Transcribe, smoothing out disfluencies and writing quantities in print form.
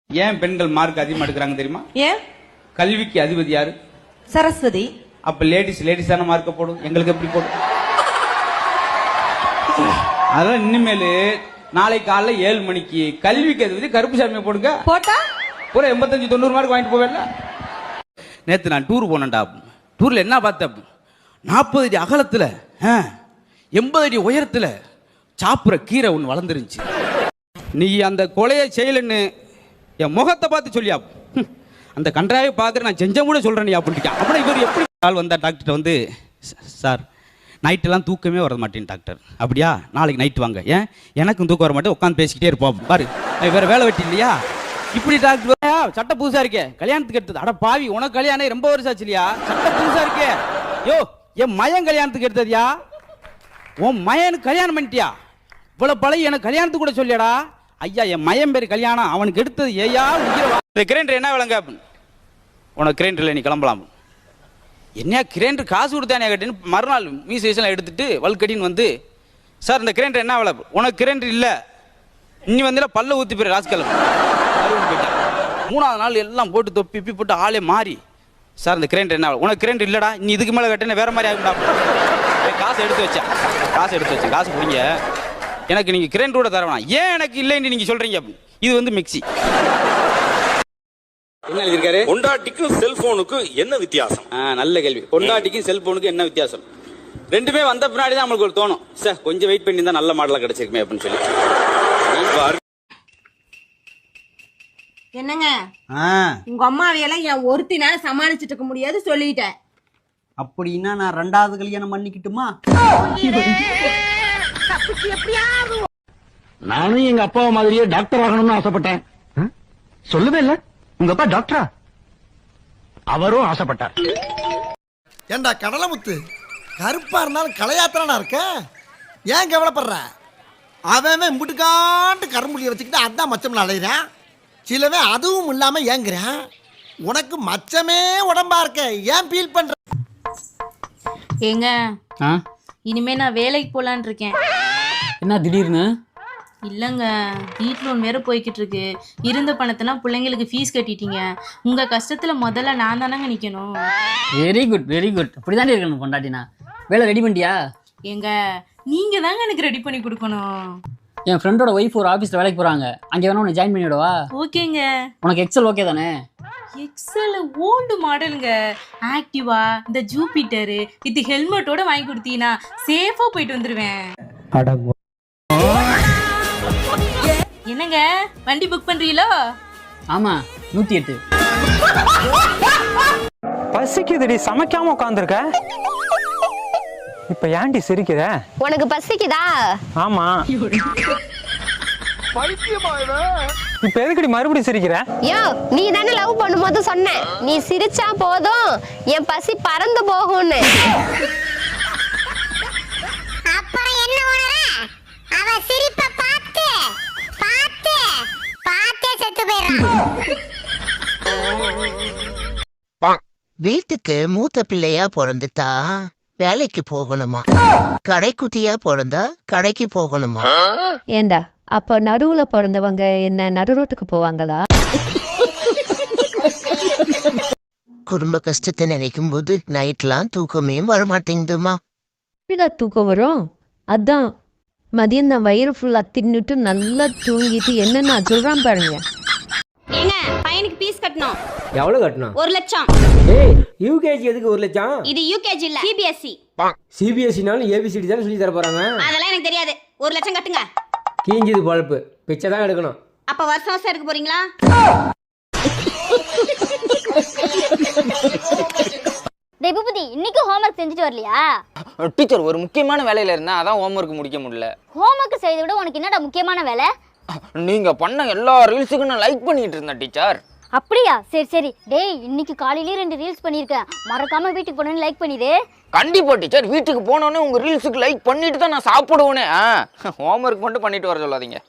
ஏன் பெண்கள் மார்க் அதிகமா எடுக்கிறாங்க தெரியுமா? ஏன்? கல்விக்கு அதிபதி யாரு? சரஸ்வதி. அப்ப லேடிஸ் தானே மார்க்க போடும், எங்களுக்கு எப்படி போடும்? அதெல்லாம் இனிமேல் நாளை காலைல 7 மணிக்கு கல்விக்கு அதிபதி கருப்புசாமியை போடுங்க. போட்டா பூரா 85-90 மார்க் வாங்கிட்டு போவேன்ல. நேத்து நான் டூர் போனேன்டா. டூர்ல என்ன பார்த்தேன்? 40 அடி அகலத்துல 80 அடி உயரத்துல சாப்புற கீரை ஒன்று வளர்ந்துருந்துச்சு. நீ அந்த கொலையை செய்யலன்னு என் முகத்தை பார்த்து சொல்லியா? அந்த கன்றாவை பார்க்குற நான் செஞ்ச கூட சொல்கிறேன் அப்படின்ட்டு. அப்புறம் இவர் எப்படி ஆள் வந்தால் டாக்டர்கிட்ட வந்து, சார் நைட்டெல்லாம் தூக்கமே வர மாட்டேன் டாக்டர். அப்படியா, நாளைக்கு நைட்டு வாங்க. ஏன்? எனக்கும் தூக்கம் வர மாட்டேன், உட்காந்து பேசிக்கிட்டே இருப்போம். பாரு வேறு வேலை வெட்டி இல்லையா? இப்படி டாக்டர் சட்டை புதுசாக இருக்கே, கல்யாணத்துக்கு எடுத்தது. அட பாவி, உனக்கு கல்யாணம் ரொம்ப வருஷம் ஆச்சு இல்லையா? சட்டை புதுசாக இருக்கே. யோ, என் மயன் கல்யாணத்துக்கு எடுத்ததுயா? உன் மயனுக்கு கல்யாணம் பண்ணிட்டியா? இவ்வளவு பழைய எனக்கு கல்யாணத்துக்கு கூட சொல்லியடா. ஐயா, என் மயம் பேர் கல்யாணம், அவனுக்கு எடுத்தது ஏயா? இந்த கிரைண்டர் என்ன விளங்க? உனக்கு கிரைண்டர்ல நீ கிளம்பலாம். என்ன கிரைண்டர் காசு கொடுத்தானே கட்டின்னு மறுநாள் மீசைஸ்லாம் எடுத்துட்டு வல்கடின்னு வந்து, சார் இந்த கிரைண்டர் என்ன விளை? உனக்கு கிரைண்டர் இல்லை, இனி வந்து பல்ல ஊற்றி போயிரு ராஸ்கலம். போயிட்டேன். 3ஆவது நாள் எல்லாம் போட்டு தொப்பி போட்டு ஆளே மாறி, சார் இந்த கிரைண்டர் என்ன? உனக்கு கிரைண்டர் இல்லடா, நீ இதுக்கு மேலே கட்டின வேற மாதிரி ஆகும்டா. காசு எடுத்து வச்சேன், காசு பிடிங்க. எனக்கு நீங்க கிரைண்டர் கூட தர வேணாம். ஏன் எனக்கு இல்லைன்னு நீங்க சொல்றீங்க? இது வந்து மிக்ஸி. என்ன எழுதிருக்காரு? பொண்டாட்டிக்கும் செல்போனுக்கு என்ன வித்தியாசம்? நல்ல கேள்வி. பொண்டாட்டிக்கும் செல்போனுக்கு என்ன வித்தியாசம்? ரெண்டுமே வந்த பின்னாடி தான் நம்மளுக்கு ஒரு தோணும், சார் கொஞ்சம் வெயிட் பண்ணி தான் நல்ல மாடலா கிடைச்சிருக்குமே அப்படின்னு சொல்லி. என்னங்க உங்க அம்மாவையெல்லாம் என் ஒருத்தினால சமாளிச்சுட்டு இருக்க முடியாது சொல்லிட்டேன். அப்படின்னா நான் 2வது கல்யாணம் பண்ணிக்கிட்டுமா? நானும் எங்க அப்பாவை மாதிரியே டாக்டர் ஆகணும்னு ஆசைப்பட்டேன். சொல்லவே இல்ல, உங்க அப்பா டாக்டரா? அவரும் ஆசைப்பட்டார். ஏண்டா கடலமுத்து, கருப்பா இருந்தாலும் கலையாத்திரனா இருக்க, ஏன் கவலைப்படுற? அவன் முட்டுக்காண்டு கரும்புலியை வச்சுக்கிட்டு அதான் மச்சம்ல அலையிறான். சிலவே அதுவும் இல்லாம ஏங்குறான். உனக்கு மச்சமே உடம்பா இருக்க, ஏன் ஃபீல் பண்ற? ஏங்க, இனிமே நான் வேலைக்கு போலான்னு இருக்கேன். என்ன திடீர்னு? இல்லைங்க, வீட் லோன் வேற போய்கிட்டு இருக்கு. இருந்த பணத்தெல்லாம் பிள்ளைங்களுக்கு ஃபீஸ் கட்டிட்டீங்க. உங்க கஷ்டத்துல முதல்ல நான் தானங்க நிக்கணும். Very good very good. அப்படிதானே இருக்கணும் பொண்டாட்டினா. வேலை ரெடி பண்ணிட்டியா? ஏங்க, நீங்க தாங்க எனக்கு ரெடி பண்ணி கொடுக்கணும். என் ஃப்ரெண்டோட ஒய்ஃப் ஒரு ஆஃபீஸில் வேலைக்கு போகிறாங்க, அங்கே வேணா உன்னை ஜாயின் பண்ணி விடவா? ஓகேங்க. உனக்கு எக்ஸல் ஓகே தானே? எக்ஸல் ஓல்டு மாடலுங்க. ஆக்டிவா இந்த ஜூபிட்டரு இது ஹெல்மெட்டோட வாங்கி கொடுத்தீங்கன்னா சேஃபா போயிட்டு வந்துருவேன். என்னங்க, வண்டி புக் பண்றீங்களோ? ஆமா, 108. பசிக்குதுடி, சமைக்காம உட்காந்துருக்க. இப்ப ஏன்டி சிரிக்கிற? உனக்கு பசிக்குதா? ஆமா. இப்ப எதுக்குடி மறுபடியும் சிரிக்கிற? யோ, நீ தானே லவ் பண்ணும்போது சொன்ன, நீ சிரிச்சா போதும் என் பசி பறந்து போகும்னு. அப்புறம் என்ன உணர? அவ சிரிப்ப பார்த்து செத்து போயிடுறான். வீட்டுக்கு மூத்த பிள்ளையா பிறந்துட்டா வேலைக்கு போகணுமா? கடைக்குட்டியா பிறந்தா கடைக்கு போகணுமா? ஏண்டா, அப்ப நடுவுல பிறந்தவங்க என்ன நடுரோட்டுக்கு போவாங்களா? குடும்ப கஷ்டத்தை நினைக்கும் போது நைட்லாம் தூக்கமே வரமாட்டேங்குதுமா. தூக்கம் வரும். அதான் மதியம் நான் வயிறு ஃபுல்லா தின்னுட்டு நல்லா தூங்கிட்டு என்னன்னா சொல்றான் பாருங்க. ஏங்க, பையனுக்கு ஃபீஸ் கட்டணும். எவ்வளவு கட்டணும்? 1 லட்சம். ஏய், யூகேஜி எதுக்கு 1 லட்சம்? இது யூகேஜி இல்ல, சிபிஎஸ்சி. சிபிஎஸ்சினாலும் ஏபிசிடி தானே சொல்லி தர போறாங்க. அதெல்லாம் எனக்கு தெரியாது. 1 லட்சம் கட்டுங்க. கீஞ்சிது பழப்பு, பிச்சை தான் எடுக்கணும். அப்ப வருஷம் எடுக்க போறீங்களா? தேவபதி, இன்னைக்கு ஹோம்வொர்க் செஞ்சுட்டு வரலையா? டீச்சர், ஒரு முக்கியமான வேலையில இருந்தா அதான் ஹோம்வொர்க் முடிக்க முடியல. ஹோம்வொர்க் செய்யறத விட உனக்கு என்னடா முக்கியமான வேலை? நீங்க பண்ண எல்லா ரீல்ஸுக்கும் நான் லைக் பண்ணிட்டு இருந்தேன் டீச்சர். அப்படியா? சரி சரி. டேய், இன்னைக்கு காலையிலேயே 2 ரீல்ஸ் பண்ணியிருக்கேன், மறக்காம வீட்டுக்கு போனோன்னு லைக் பண்ணிடு. கண்டிப்பா டீச்சர், வீட்டுக்கு போனோடனே உங்க ரீல்ஸுக்கு லைக் பண்ணிட்டு தான் நான் சாப்பிடுவேனே. ஹோம்வொர்க் மட்டும் பண்ணிட்டு வர சொல்லாதீங்க.